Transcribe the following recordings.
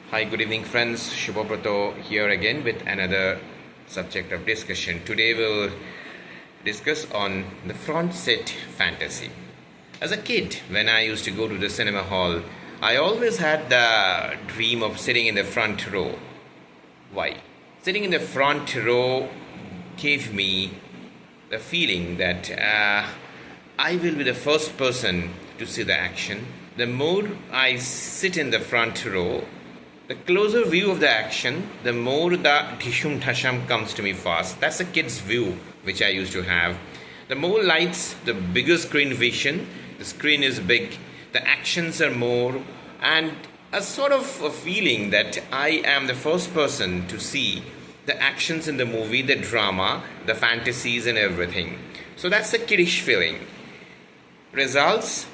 Hi, good evening, friends. Shubhabrato here again with another subject of discussion. Today we'll discuss on the front seat fantasy. As a kid, when I used to go to the cinema hall, I always had the dream of sitting in the front row. Why? Sitting in the front row gave me the feeling that I will be the first person to see the action. The more I sit in the front row, the closer view of the action, the more the dhishum dhasham comes to me fast. That's a kid's view which I used to have. The more lights, the bigger screen vision. The screen is big, the actions are more, and a sort of a feeling that I am the first person to see the actions in the movie, the drama, the fantasies, and everything. So that's the kiddish feeling. Results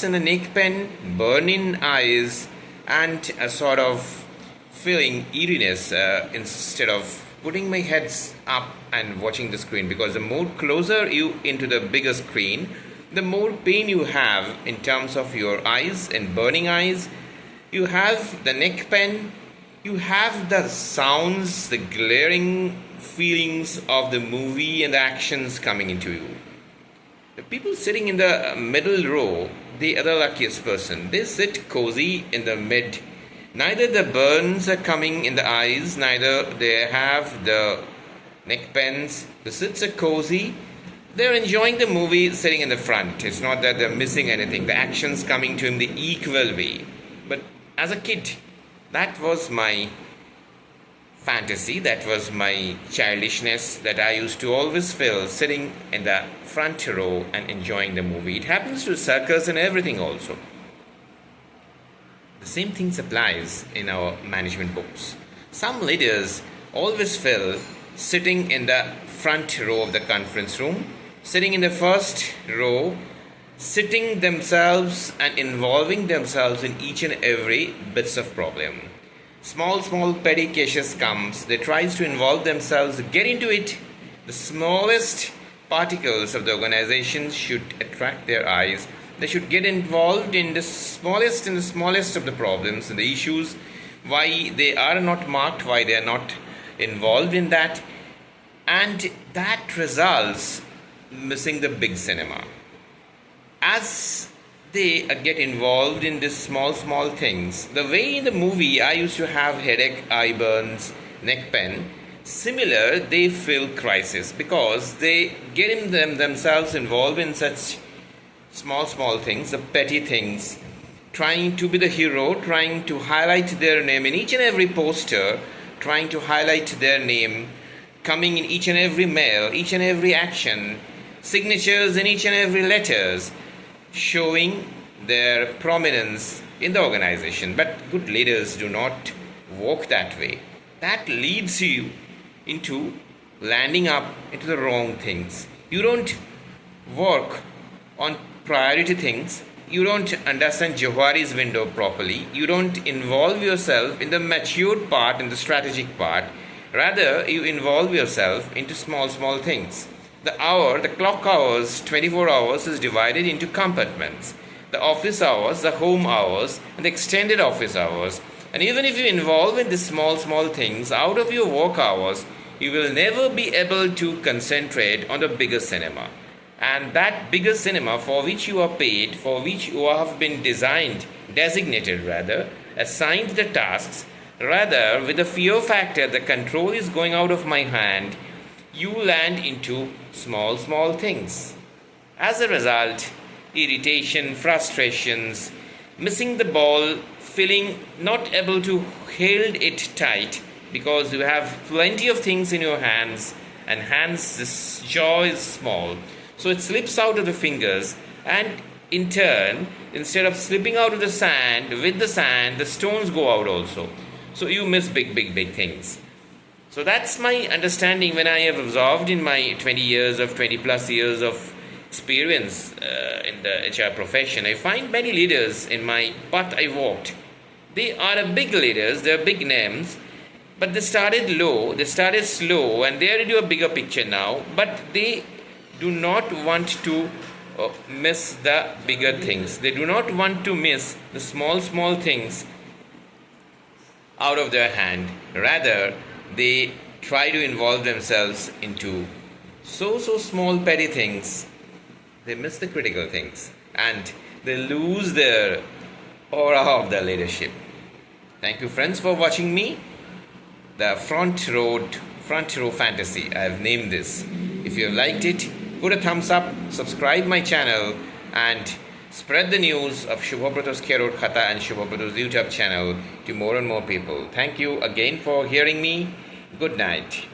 in a neck pen, burning eyes, and a sort of feeling eeriness instead of putting my heads up and watching the screen, because the more closer you into the bigger screen, the more pain you have in terms of your eyes and burning eyes. You have the neck pen, you have the sounds, the glaring feelings of the movie and the actions coming into you. The people sitting in the middle row, the other luckiest person, they sit cozy in the mid. Neither the burns are coming in the eyes, neither they have the neck pens. The seats are cozy. They're enjoying the movie sitting in the front. It's not that they're missing anything. The action's coming to him the equal way. But as a kid, that was my fantasy, that was my childishness, that I used to always feel sitting in the front row and enjoying the movie. It happens to circus and everything also. The same thing applies in our management books. Some leaders always feel sitting in the front row of the conference room, sitting in the first row, sitting themselves and involving themselves in each and every bits of problem. Small petty cases comes, they tries to involve themselves, get into it. The smallest particles of the organization should attract their eyes. They should get involved in the smallest of the problems and the issues, why they are not marked, why they are not involved in that, and that results missing the big cinema. As they get involved in these small things, the way in the movie I used to have headache, eye burns, neck pain, similar they feel crisis, because they get themselves involved in such small things, the petty things, trying to be the hero, trying to highlight their name in each and every poster, trying to highlight their name, coming in each and every mail, each and every action, signatures in each and every letters, showing their prominence in the organization. But good leaders do not walk that way. That leads you into landing up into the wrong things. You don't work on priority things. You don't understand Johari's window properly. You don't involve yourself in the matured part, in the strategic part. Rather, you involve yourself into small things. The clock hours, 24 hours, is divided into compartments. The office hours, the home hours, and the extended office hours. And even if you involve in these small things out of your work hours, you will never be able to concentrate on the bigger cinema. And that bigger cinema for which you are paid, for which you have been designated, assigned the tasks, rather with the fear factor, the control is going out of my hand, you land into small things. As a result, irritation, frustrations, missing the ball, feeling not able to hold it tight because you have plenty of things in your hands, and hence this jaw is small. So it slips out of the fingers, and in turn, instead of slipping out of the sand, with the sand, the stones go out also. So you miss big things. So that's my understanding when I have absorbed in my 20 plus years of experience in the HR profession. I find many leaders in my path I walked. They are big leaders, they are big names, but they started low, they started slow, and they are into a bigger picture now, but they do not want to miss the bigger things. They do not want to miss the small things out of their hand. Rather, they try to involve themselves into so small petty things. They miss the critical things and they lose their aura of the leadership. Thank you, friends, for watching me. The front row fantasy, I have named this. If you have liked it, put a thumbs up, subscribe my channel, and spread the news of Shubhabrato's Kherod Khatha and Shubhabrato's YouTube channel to more and more people. Thank you again for hearing me. Good night.